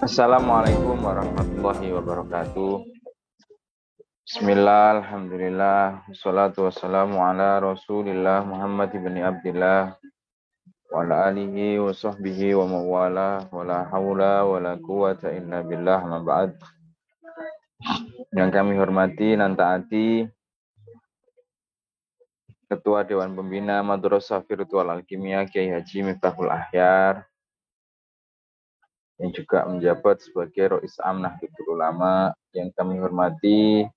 Assalamualaikum warahmatullahi wabarakatuh. Bismillah, alhamdulillah, wassalatu wassalamu ala rasulillah Muhammad ibn Abdillah wa ala alihi wa sahbihi wa mawala wa la hawla wa la quwata illa billah ma ba'd. Yang kami hormati dan taati Ketua Dewan Pembina Madrasah Virtual Alkimia Kiai Haji Miftahul Ahyar, yang juga menjabat sebagai Rois Am Nahdlatul Ulama, yang kami hormati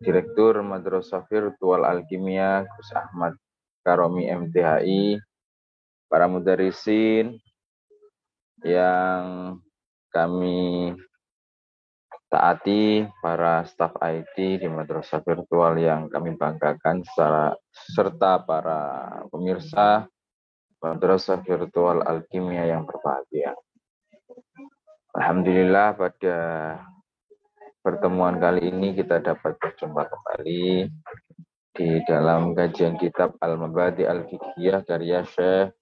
Direktur Madrasah Virtual Alkimia Gus Ahmad Karomi MTHI, para mudarisin yang kami taati, para staf IT di Madrasah Virtual yang kami banggakan, serta para pemirsa Madrasah Virtual Alkimia yang berbahagia. Alhamdulillah, pada pertemuan kali ini kita dapat berjumpa kembali di dalam kajian kitab Al-Mabadi Al-Fiqhiyah karya Syekh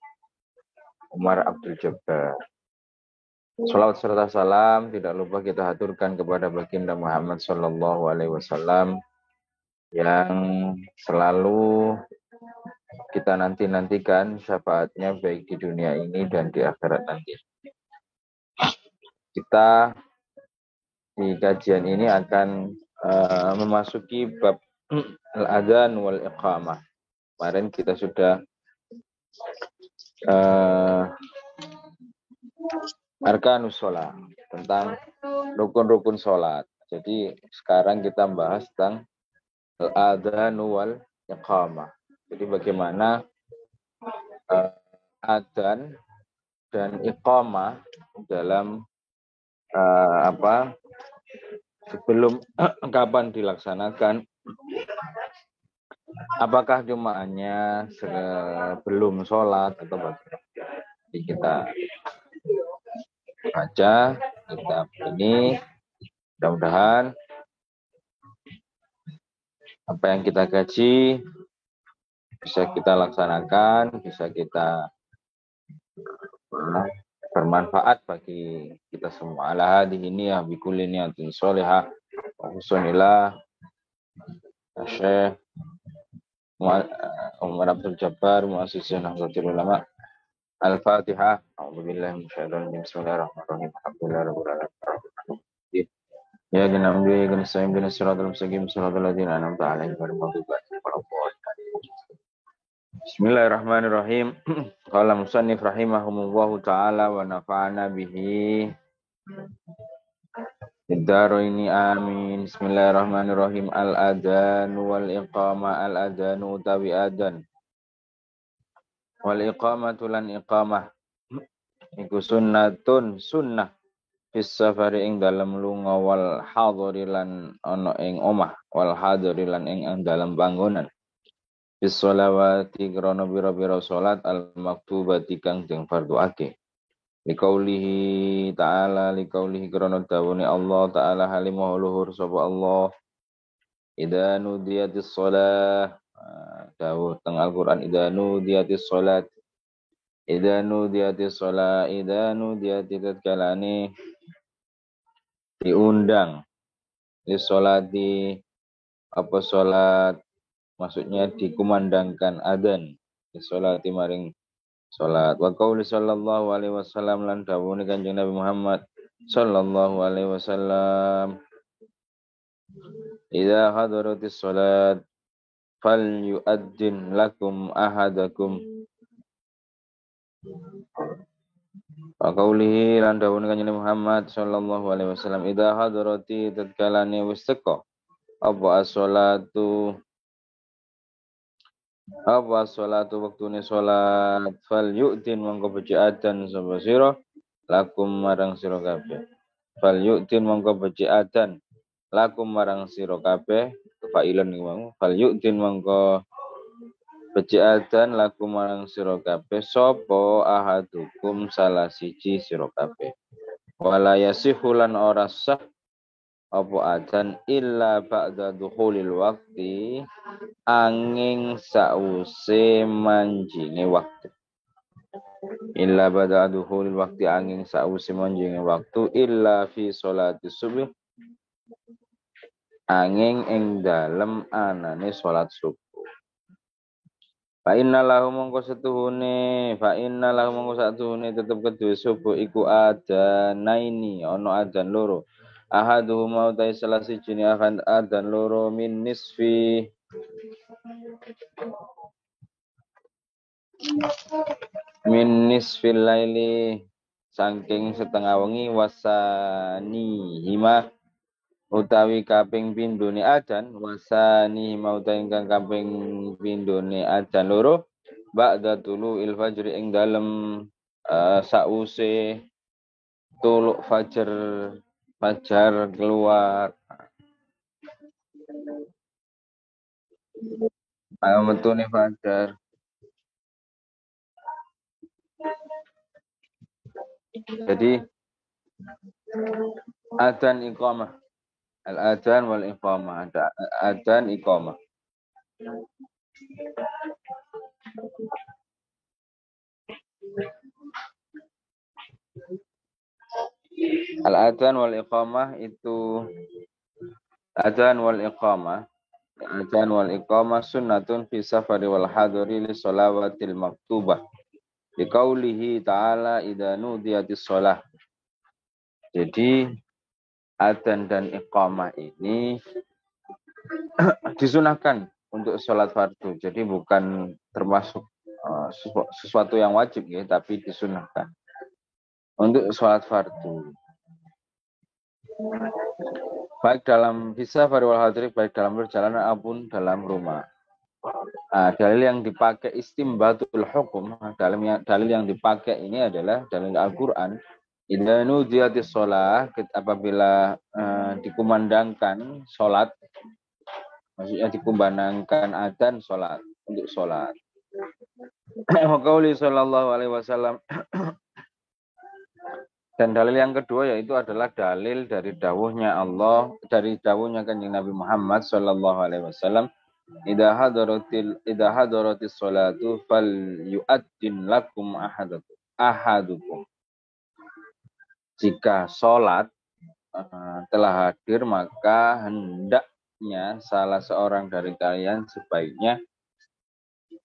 Umar Abdul Jabbar. Salawat serta salam tidak lupa kita haturkan kepada baginda Muhammad Sallallahu Alaihi Wasallam yang selalu kita nantikan syafaatnya baik di dunia ini dan di akhirat nanti. Kita di kajian ini akan memasuki bab al-adzan wal iqamah. Kemarin kita sudah arkanus sholat, tentang rukun-rukun sholat. Jadi sekarang kita bahas tentang al-adzan wal iqamah. Jadi bagaimana adzan dan iqamah dalam sebelum kapan dilaksanakan, apakah jumaannya sebelum sholat atau bagaimana. Jadi kita baca kitab ini, mudah-mudahan apa yang kita kaji bisa kita laksanakan, bisa kita bermanfaat bagi kita semua. Ala hadhihi niyyah bi kulli niyatin sholihah wa husnillah. Syekh Umar Abdul Jabbar, muassis Nahdlatul Ulama. Al-Fatihah. A'udzubillahi minasyaitonir rajim. Bismillahirrahmanirrahim. Alhamdulillahirabbil alamin. Ya janabbi kan sayyidina bin siratal mustaqim siratal ladzina an'amta 'alaihim ghairil maghdubi 'alaihim waladdallin. Bismillahirrahmanirrahim. Qala musannif rahimahumullahu ta'ala wa nafa'ana bihi Ad-daraini amin. Bismillahirrahmanirrahim. Al-adzanu wal iqamah. Al-adzanu utawi adzan wal iqamatu lan iqamah iku sunnatun sunnah fis safari ing dalem lunga wal hadiri lan ana ing omah wal hadiri lan ing dalem panggonan bis sholawati krana pira-pira salat al maktubati kang den fardhu ake liqaulihi ta'ala krana dawuhe Allah ta'ala halimah luhur sapa Allah idza nudiyatis shalah dawuh teng Al-Qur'an idza nudiyatis salat idza nudiyatis shalah idza nudiyati tatkalane diundang di sholati apa sholat, maksudnya dikumandangkan adzan di sholati maring sholat. Wa qauli sallallahu alaihi wasallam lan dawuhe Kanjeng Nabi Muhammad sallallahu alaihi wasallam idza hadaratis sholat fal yu'adzin lakum ahadakum. Wa qaulihi lan dawuhe Kanjeng Muhammad sallallahu alaihi wasallam idza hadarati tatkalane wis teka apa as-sholatu waktune salat fal yu'tin mongko becik adzan sapa sira lakum marang sira kabeh fal yu'tin mongko becik adzan lakum marang sira kabeh failan niku mau fal yu'tin mongko becik adzan lakum marang sira kabeh sapa ahadukum salah siji sira kabeh wala yasihu lan ora sah apa adzan illa ba'da dukhulil waqti angin sause manjine waktu. illa bada duhulil waktu angin sausi monjing waktu illa fi sholati subuh angin ing dalem anane salat subuh. Fa inna lahu mongko satuhune tetep kedue subuh iku adanaini ana adzan loro. Ahaduhuma utai salah siji akan adzan loro min nisfil laili saking setengah wengi wasani hima utawi kaping pindhone adzan wasani hima utawi ingkang kaping pindhone adzan loro ba'da tulu'il fajri ing dalem sause tuluk fajar keluar metune fajar. Jadi adzan iqamah, al adzan wal iqamah, ada adzan iqamah. Al adzan wal iqamah itu adzan wal iqamah. Adzan wal iqamah sunnatun fi safari wal hadari li shalawatil maktubah. Di qaulihi ta'ala idza nudiyatis shalah. Jadi adzan dan iqamah ini disunahkan untuk sholat fardu. Jadi bukan termasuk sesuatu yang wajib ya, tapi disunahkan untuk sholat fardu. Baik dalam bisa wal hadri, baik dalam perjalanan maupun dalam rumah. Dalil yang dipakai istimbatul hukum, dalil yang dipakai ini adalah dalil Al-Quran. Idza nudiyatis shalah, apabila dikumandangkan sholat, maksudnya dikumandangkan adzan sholat, untuk sholat. Qauli sallallahu alaihi wasallam. Dan dalil yang kedua yaitu adalah dalil dari dawuhnya Allah, dari dawuhnya Kanjeng Nabi Muhammad sallallahu alaihi wasallam, idza hadaratis sholatu falyu'addin lakum ahadukum. Jika sholat telah hadir, maka hendaknya salah seorang dari kalian sebaiknya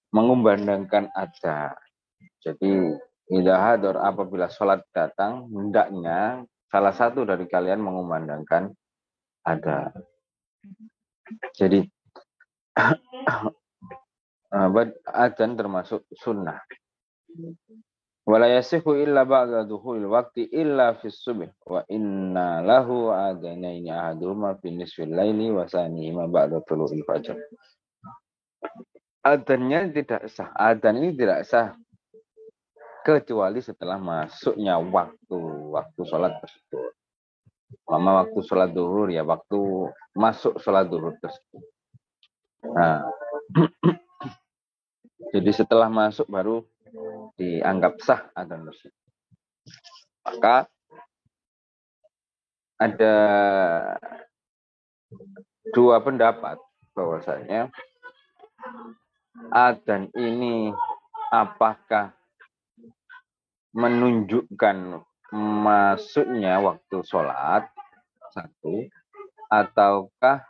mengumandangkan adzan. Jadi idza hadar, apabila sholat datang, hendaknya salah satu dari kalian mengumandangkan adzan. Jadi adzan termasuk sunnah. Wala yasihu illa ba'da dukhulil waqti illa fis subh wa inna lahu adanaini ahaduhuma fi nisfil laili wa sanihima ba'da tulu'il fajr. Adzannya tidak sah. Adzan ini tidak sah kecuali setelah masuknya waktu sholat tersebut. Lama waktu sholat duhur ya, waktu masuk sholat duhur tersebut. Nah, jadi setelah masuk baru dianggap sah adzan tersebut. Maka ada dua pendapat bahwasanya adzan ini apakah menunjukkan masuknya waktu sholat satu, ataukah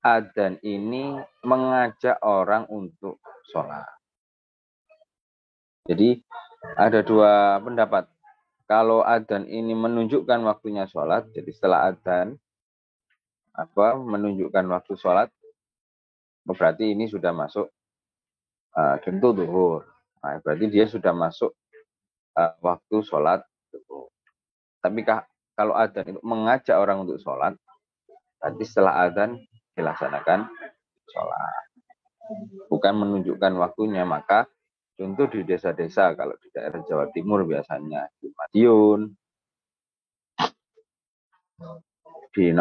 adzan ini mengajak orang untuk sholat. Jadi ada dua pendapat. Kalau adzan ini menunjukkan waktunya sholat, jadi setelah adzan menunjukkan waktu sholat, berarti ini sudah masuk tentu duhur. Nah, berarti dia sudah masuk waktu sholat duhur. Tapi kalau adzan itu mengajak orang untuk sholat, berarti setelah adzan dilaksanakan sholat. Bukan menunjukkan waktunya. Maka contoh di desa-desa, kalau di daerah Jawa Timur biasanya di Madiun, di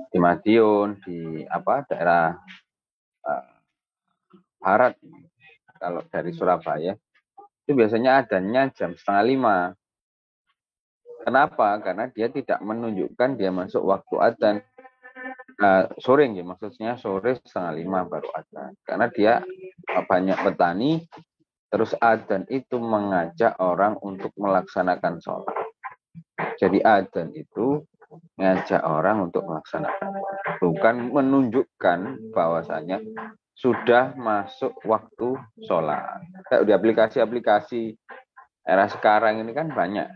di Madiun, di daerah barat, kalau dari Surabaya itu biasanya adzannya jam 4:30. Kenapa? Karena dia tidak menunjukkan dia masuk waktu adzan. sore nggih, maksudnya sore 4:30 baru adzan. Karena dia banyak petani, terus adzan itu mengajak orang untuk melaksanakan sholat. Jadi adzan itu ngajak orang untuk melaksanakan, bukan menunjukkan bahwasanya sudah masuk waktu sholat. Kayak di aplikasi-aplikasi era sekarang ini kan banyak.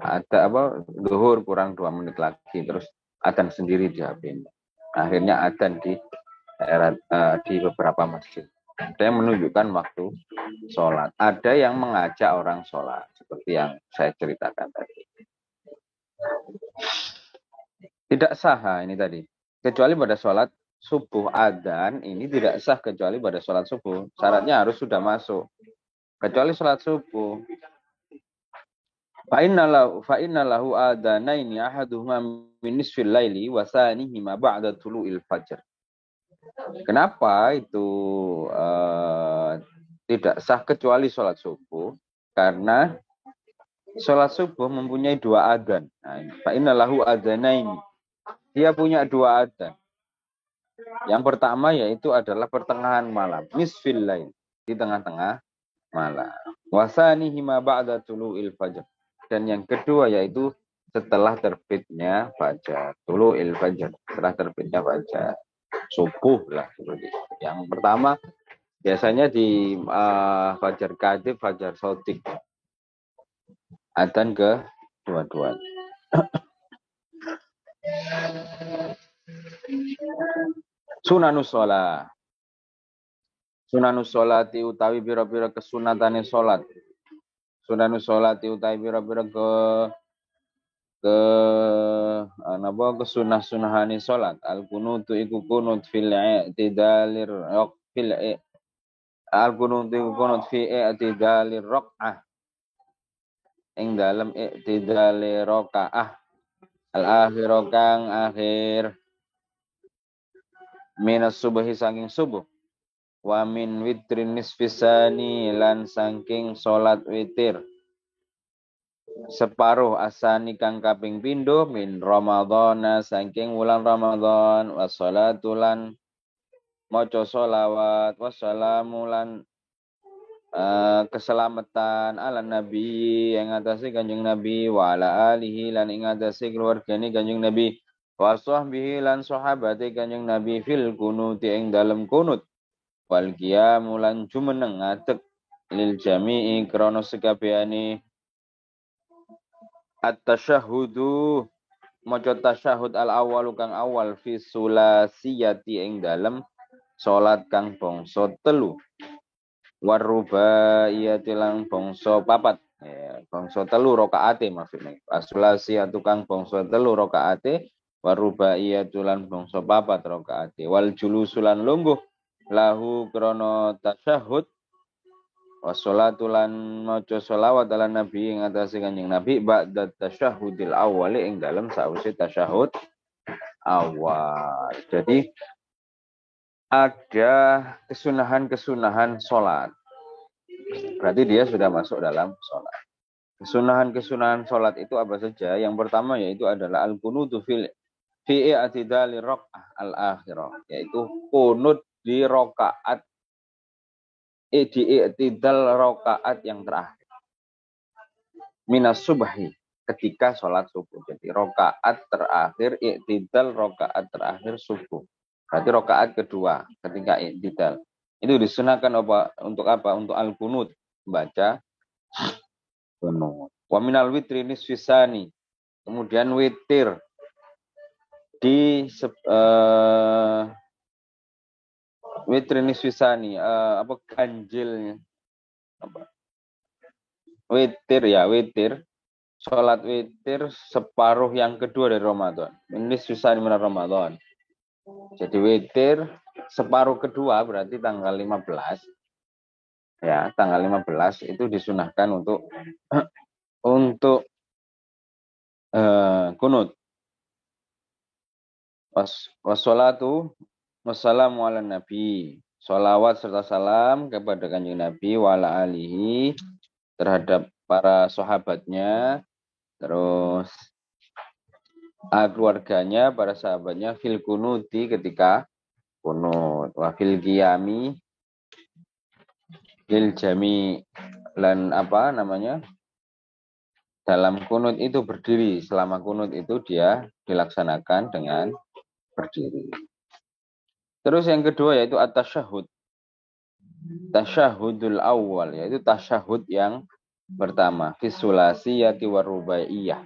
Ada apa, zuhur kurang 2 menit lagi, terus adzan sendiri di HP. Akhirnya adzan di daerah di beberapa masjid. Ada yang menunjukkan waktu sholat. Ada yang mengajak orang sholat, seperti yang saya ceritakan tadi. Tidak sah ini tadi. Kecuali pada sholat subuh, adzan ini tidak sah kecuali pada sholat subuh. Syaratnya harus sudah masuk. Kecuali sholat subuh. Fa'innalahu adanaini ahaduhuma min nisfil laili wa tsanihima ba'da tulu'il fajr. Kenapa itu tidak sah kecuali sholat subuh? Karena sholat subuh mempunyai 2 adzan. Fa'innalahu adanaini. Dia punya 2 adzan. Yang pertama yaitu adalah pertengahan malam, nisfil lail, di tengah-tengah malam. Wasanihima ba'da tulu'il fajr. Dan yang kedua yaitu setelah terbitnya fajar, tulu'il fajr, setelah terbitnya fajar, subuh lah seperti itu. Yang pertama biasanya di fajar kadib, fajar sotik, adzan ke dua-duanya. Sunanus sholat. Sunanus sholati utawi pira-pira kesunatane sholat. Sunanus sholati utawi pira-pira kesunah-sunahane sholat. Al kunutu iku kunut fil i'tidalir fil al kunutu iku kunut fi i'tidalir raq'ah. Ing dalem i'tidalir rakaah. Al akhir kang akhir minas subuhi saking subuh. Wa min witrin nisfisani lan saking salat witir separuh asani kang kaping pindho min Ramadhana saking wulan Ramadan, wassalatu lan maca sholawat, wassalamu lan keselamatan ala nabi yang atase Kanjeng Nabi, wa ala alihi lan ing atase keluargane Kanjeng Nabi, wa sahbihi lan sahabate Kanjeng Nabi fil kunuti ing dalem kunut, wal qiyamu lan jumeneng ngadeg lil jami'i krana sekabehane at-tasyahhudu maca tasyahud al awal kang awal fi sulasiyati ing dalem salat kang bangsa telu, warubaiyati lan bangsa papat, bangsa telu rakaate maksudnya. Asulasiyatu kang bangsa telu rakaate, warubaiyatu lan bangsa papat rakaate, wal julusulan lungguh lahu krana tasyahud, wassalatu lan maca sholawat ala nabi ing atase Kanjeng Nabi ba'da tasyahudil awal ing dalem sawise tasyahud awal. Jadi ada kesunahan-kesunahan sholat. Berarti dia sudah masuk dalam sholat. Kesunahan-kesunahan sholat itu apa saja? Yang pertama yaitu adalah al-kunutu fi i'tidali raq'ah al-akhirah, yaitu kunut di rakaat di i'tidal rakaat yang terakhir. Minas subhi, ketika sholat subuh. Jadi rakaat terakhir i'tidal, rakaat terakhir subuh. Berarti rakaat kedua ketika i'tidal. Itu disunahkan untuk apa? Untuk al-kunut, baca kunut. Wa minal witri nisfisani. Kemudian witir di witri nisfisani, apa ganjilnya? Apa? Witir. Salat witir separuh yang kedua dari Ramadan. Nisfisani min Ramadan. Jadi witir separuh kedua berarti tanggal 15. Ya, tanggal 15 itu disunahkan untuk kunut. Wassalatu wassalamu ala nabi. Sholawat serta salam kepada Kanjeng Nabi wa ala alihi, terhadap para sahabatnya. Terus keluarganya, para sahabatnya fil kunuti ketika kunut, wa fil qiyami lil jami, dan apa namanya? Dalam kunut itu berdiri, selama kunut itu dia dilaksanakan dengan berdiri. Terus yang kedua yaitu at-tasyahud. Tasyahudul awal, yaitu tasyahud yang pertama. Fisulasiyati warubaiyah.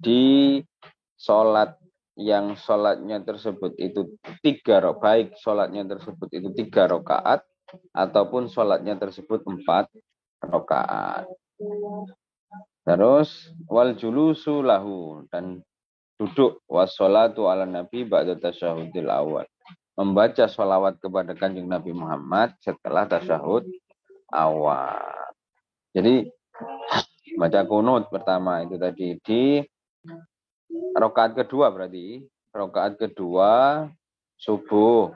Di sholat yang sholatnya tersebut itu 3 baik sholatnya tersebut itu 3 rakaat ataupun sholatnya tersebut 4 rakaat. Terus wal julusu lahu, dan duduk wassalatu ala nabi ba'da tasyahudil awal, membaca sholawat kepada kanjeng Nabi Muhammad setelah tasyahud awal. Jadi baca kunut pertama itu tadi di rakaat kedua, berarti rakaat kedua subuh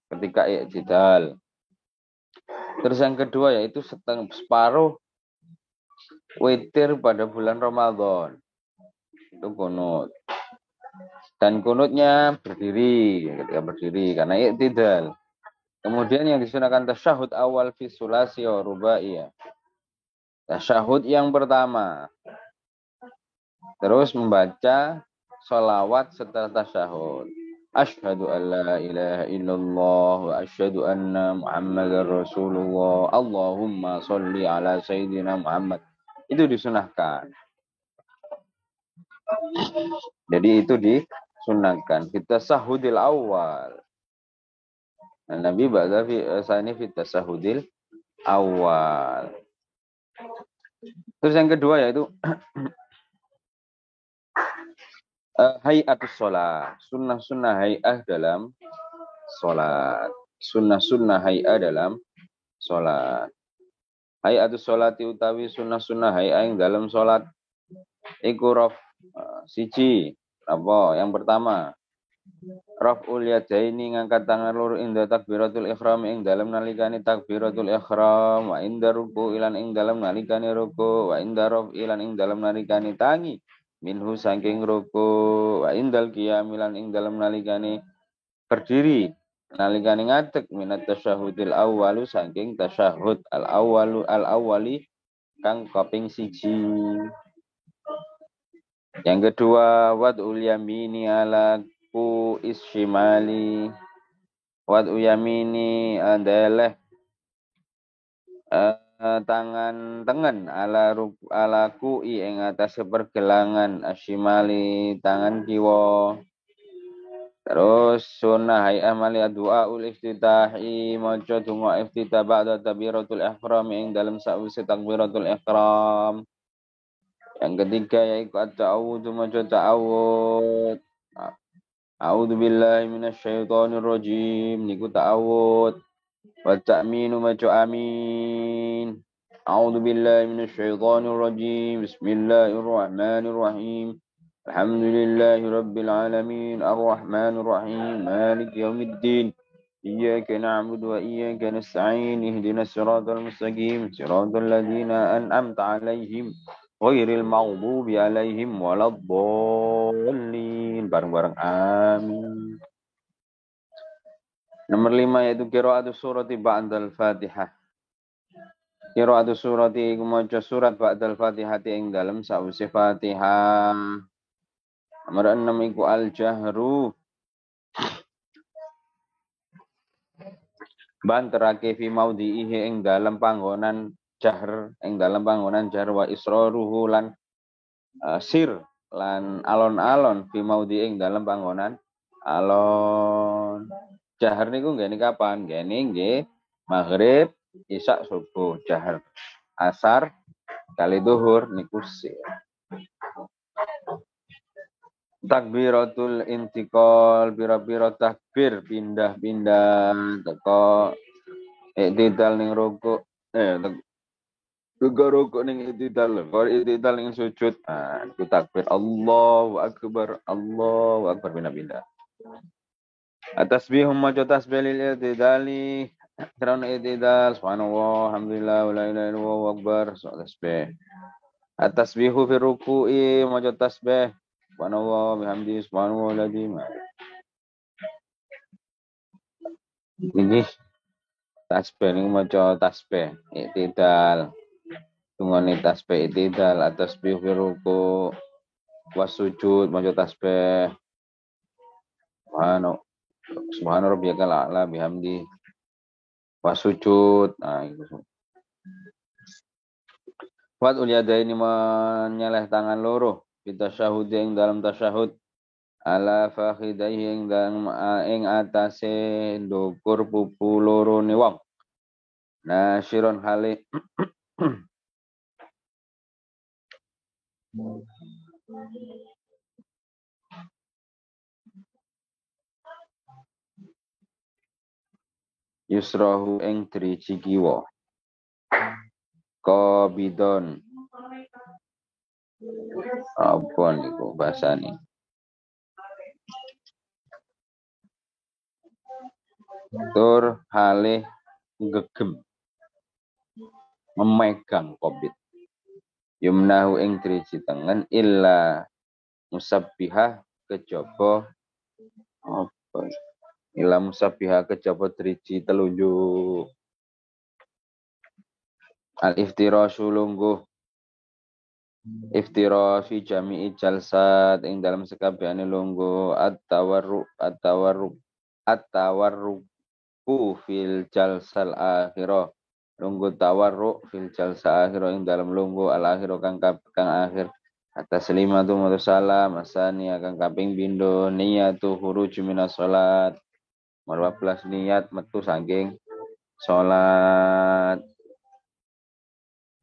ketika i'tidal. Terus yang kedua yaitu separuh witir pada bulan Ramadan. Itu kunut. Dan kunutnya berdiri, ketika berdiri karena i'tidal. Kemudian yang disunahkan tasyahud awal fi sulasi wa rubaiyah. Tasyahud yang pertama. Terus membaca sholawat setelah tasyahud. Asyhadu an la ilaha illallah wa asyhadu anna Muhammadar Rasulullah. Allahumma sholli ala sayyidina Muhammad. Itu disunahkan. Jadi itu disunahkan. Kita sahudil awal. Nah, Nabi ba'da fi sani fi tasahudil awal. Terus yang kedua yaitu hayatus sholat. Sunnah-sunnah hay'ah dalam sholat. Sunnah-sunnah hay'ah dalam sholat. Hayatus sholati utawi sunnah-sunnah hay'ah yang dalam sholat. Iku raf siji. Apa? Yang pertama. Raf'ul yadaini, ngangkat tangan loro inda takbiratul ihram ing dalam nalikani takbiratul ihram, wa inda ruku ilan ing dalam nalikani ruku, wa inda raf ilan ing dalam nalikani tangi minhu saking ruku, wa indal qiyam ilan ing dalam nalikani berdiri nalikani ngadeg minat tasyahudil awwalu saking tasyahud al awwali kang kaping siji. Yang kedua wad'ul yamini ala ku isyimali, wad'u yamini adalah tangan tengen ala ku'i ing atas pergelangan asyimali tangan kiwa. Terus sunnah hay'ah mali doa ul iftitahi, maca donga iftitah ba'da takbiratul ihram ing dalam sawise takbiratul ihram. Yang ketiga yaitu at-ta'awudzu, maca ta'awud. A'udzu billahi minasyaitonir rajim, niku ta'awud. Wa ta'minu maca amin. A'udzu billahi minasyaitonir rajim. Bismillahirrahmanirrahim. Alhamdulillahi rabbil alamin, arrahmanir rahim, maliki yaumiddin. Iyyaka na'budu wa iyyaka nasta'in. Ihdinas siratal mustaqim, siratal ladzina an'amta 'alaihim ghairil maghdubi 'alaihim waladdallin. Bareng-bareng amin. Nomor 5 yaitu qiraatus surati ba'dal Fatihah. Qiraatus surati maca surat ba'dal Fatihah ing dalem sawise Fatihah. Nomor 6 iku al-jahru. Banterake fi maudhihi ing dalem panggonan jahr, ing dalem panggonan jahr wa israruhu lan sir lan alon-alon fi maudhi ing dalem panggonan alon. Jahr niku nggene kapan? Nggene nggih maghrib, isya, subuh. Jahr asar kali zuhur niku sir. Takbiratul intiqal, bira-bira takbir pindah-pindah teko i'tidal ning rukuk rukuk ning i'tidal, i'tidal ning sujud. Nah, itu takbir Allahu akbar pindah-pindah. At-tasbihum maca tasbih lil i'tidali, karena i'tidal subhanallah alhamdulillah wa la ilaha illallah wa akbar, tasbih. At-tasbihu fi ruku'i maca tasbih subhanallah bihamdi subhanallah lazim. Ini tasbih ini maca tasbih iktidal. Tungone tasbih iktidal atas tasbih ruku wasujud maca tasbih. Subhana rabbiyal a'la bihamdi wasujud. Nah, itu. Wad'ul yadaini menyeleh tangan loro bitasyahud yang dalam tasyahud ala fakhidaihi yang dalam ing atase ndukur pupu loro ne wong. Nasyiron hale yusrahu ing driji kiwa. Qabidon. Apa niku bahasane? Tur hale gegem memegang qabid. Yumnahu ing driji tengen illa musabbihah kejaba apa? Illa musabbihah kejaba driji telunjuk. Al-iftirasyu lungguh iftiras fi jami'i jalsat ing dalam sekabehane lungguh at-tawarruku fil jalsal akhirah lungguh tawarruk fil jalsa akhirah ing dalam lungguh al akhirah kang akhir atas lima tu mutu salam asani kang kaping pindho niyatu khuruj minas salat 12 niat metu saking salat.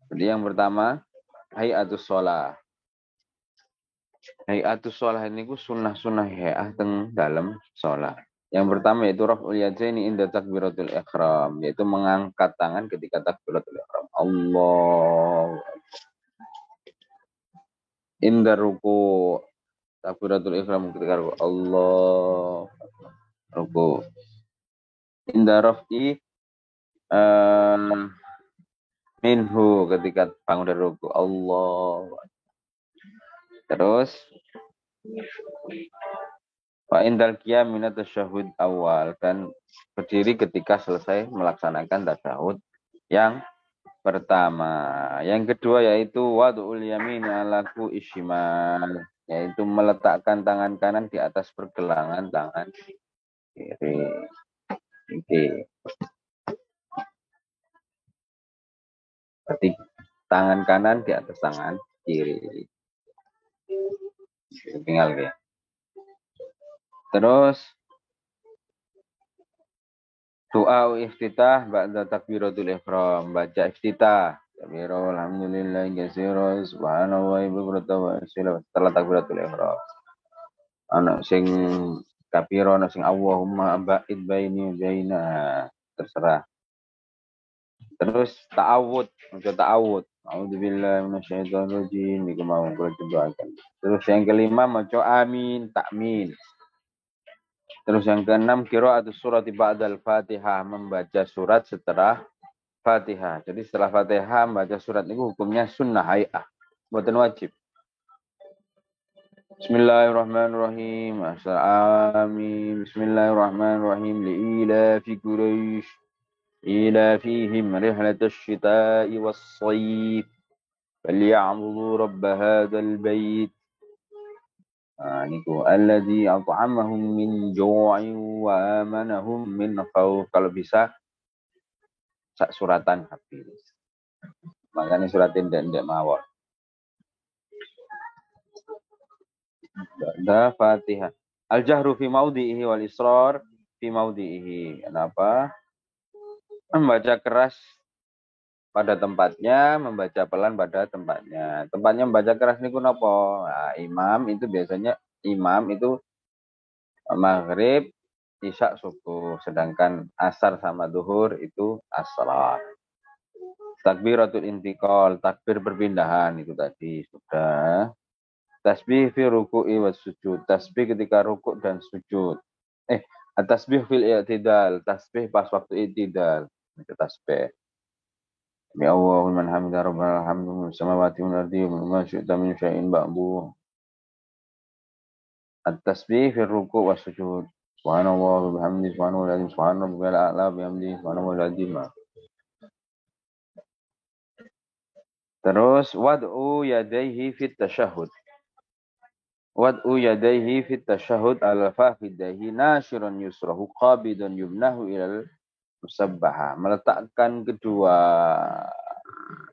Jadi yang pertama hayatus shalah. Hayatus shalah ini ku sunnah-sunnah hayah teng dalam shalah. Yang pertama yaitu raf'ul yadaini inda takbiratul ihram, yaitu mengangkat tangan ketika takbiratul ihram. Allah. Inda ruku takbiratul ihram ketika ruku. Allah. Ruku. Inda raf'i minhu ketika bangun dari ruku. Allah. Terus Fa indal qiyam min tasyahud awal dan berdiri ketika selesai melaksanakan tasyahud yang pertama. Yang kedua yaitu wad'ul yamin alaku isyimal, yaitu meletakkan tangan kanan di atas pergelangan tangan kiri. Oke. Berarti tangan kanan di atas tangan kiri. Tinggal ya. Terus doa iftitah ba'da takbiratul ihram, baca iftitah. Takbirul alhamdulillah katsira subhanallah wa setelah takbiratul ihram. Ana sing kapiro ana sing Allahumma ba'id baini baina terserah. Terus ta'awud, maca ta'awud. A'udzubillahi minasyaitonir rajim, niku mau kula cobakan. Terus yang kelima maca amin, takmin. Terus yang keenam qiraatus surati ba'dal Fatihah, membaca surat setelah Fatihah. Jadi setelah Fatihah membaca surat itu hukumnya sunnah hayah, bukan wajib. Bismillahirrahmanirrahim. Amin. Bismillahirrahmanirrahim. Li'ilafi Quraisy. إيلافيهم رحلة الشتاء والصيف فليعبدوا رب هذا البيت الذي أطعمهم من جوع وآمنهم من خوف. Kalau bisa sak suratan habis, makanya suratin ndek mawon. Ba'da Fatihah al-jahru fi maudhihi wal israr fi maudhihi. Kenapa? Membaca keras pada tempatnya, membaca pelan pada tempatnya. Tempatnya membaca keras niku napa? Nah, imam itu maghrib, isya, subuh. Sedangkan asar sama duhur itu asrar. Takbiratul intiqal, takbir perpindahan itu tadi sudah. Tasbih fi ruku'i was sujud, tasbih ketika rukuk dan sujud. Tasbih fil i'tidal, tasbih pas waktu i'tidal. Itu tasbih. Ya Allah, man hamida rabbana hamdu samawati wal ardi wa ma syi'ta min syai'in ba'du. At-tasbih fi ruku' was sujud. Subhanallah wa bihamdihi subhanallahil azim subhanarabbiyal a'la bihamdihi subhanallahil azim. Terus wad'u yadayhi fit tasyahhud. Wad'u yadayhi fit tasyahhud ala fakhidaihi nasyirun yusrahu qabidun yumnahu ilal musabbaha. Meletakkan kedua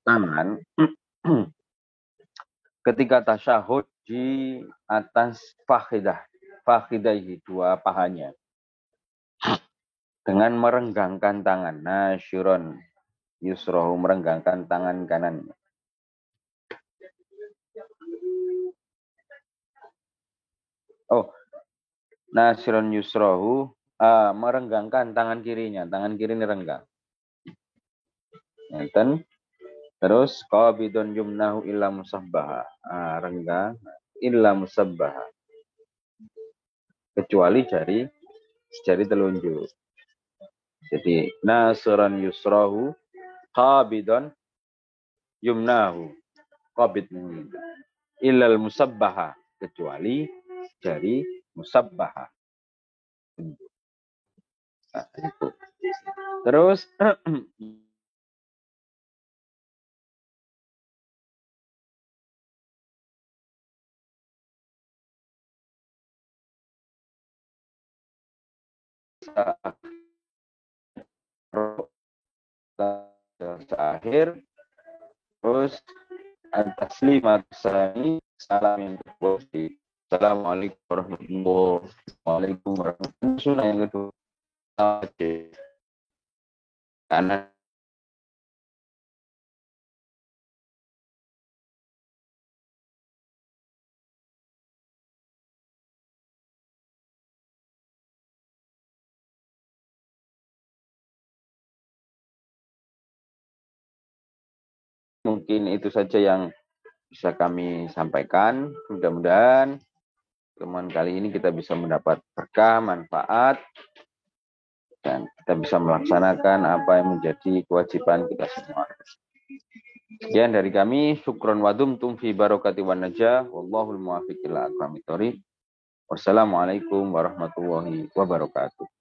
tangan ketika tasyahud di atas fakhidaihi, dua pahanya, dengan merenggangkan tangan. Nasyirun yusrahu, merenggangkan tangan kanan. Oh, nasyirun yusrahu, merenggangkan tangan kirinya, tangan kiri ini renggang. Ngeten. Terus qabidun yumnahu illa musabbaha, renggang illa musabbaha, kecuali jari telunjuk. Jadi nasiran yusrahu qabidun yumnahu, qabid illal musabbaha, kecuali jari musabbaha. Nah, itu. Terus akhir, terus at-taslimat tsani, salam yang kedua. Assalamualaikum warahmatullahi wabarakatuh. Sunnah yang kedua. Karena mungkin itu saja yang bisa kami sampaikan. Mudah-mudahan pertemuan kali ini kita bisa mendapat berkah, manfaat, dan kita bisa melaksanakan apa yang menjadi kewajiban kita semua. Sekian dari kami. Syukron wadumtum fi barokati wan najah. Wallahul muwaffiq ila aqwamit thoriq. Wassalamualaikum warahmatullahi wabarakatuh.